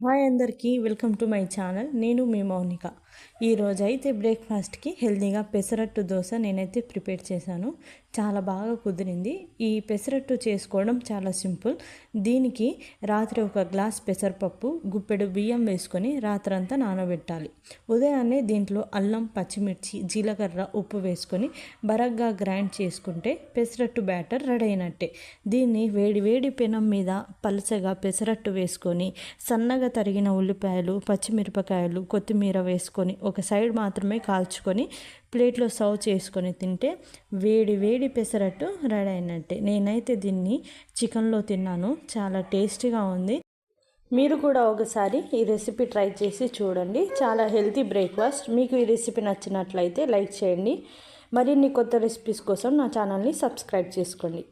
Hi అందరికీ welcome to my channel. నేను మీ మౌనిక. ఈరోజు అయితే బ్రేక్ఫాస్ట్కి హెల్తీగా పెసరట్టు దోశ నేనైతే ప్రిపేర్ చేశాను. చాలా బాగా కుదిరింది. ఈ పెసరట్టు చేసుకోవడం చాలా సింపుల్. దీనికి రాత్రి ఒక గ్లాస్ పెసరపప్పు, గుప్పెడు బియ్యం వేసుకొని రాత్రంతా నానబెట్టాలి. ఉదయాన్నే దీంట్లో అల్లం, పచ్చిమిర్చి, జీలకర్ర, ఉప్పు వేసుకొని బరగ్గా గ్రైండ్ చేసుకుంటే పెసరట్టు బ్యాటర్ రెడీ అయినట్టే. దీన్ని వేడి వేడి పెనం మీద పలచగా పెసరట్టు వేసుకొని సన్నగా తరిగిన ఉల్లిపాయలు, పచ్చిమిరపకాయలు, కొత్తిమీర వేసుకొని ఒక సైడ్ మాత్రమే కాల్చుకొని ప్లేట్లో సర్వ్ చేసుకొని తింటే వేడి వేడి పెసరట్టు రెడీ అయినట్టే. నేనైతే దీన్ని చికెన్లో తిన్నాను, చాలా టేస్టీగా ఉంది. మీరు కూడా ఒకసారి ఈ రెసిపీ ట్రై చేసి చూడండి. చాలా హెల్తీ బ్రేక్ఫాస్ట్. మీకు ఈ రెసిపీ నచ్చినట్లయితే లైక్ చేయండి. మరిన్ని కొత్త రెసిపీస్ కోసం నా ఛానల్ని సబ్స్క్రైబ్ చేసుకోండి.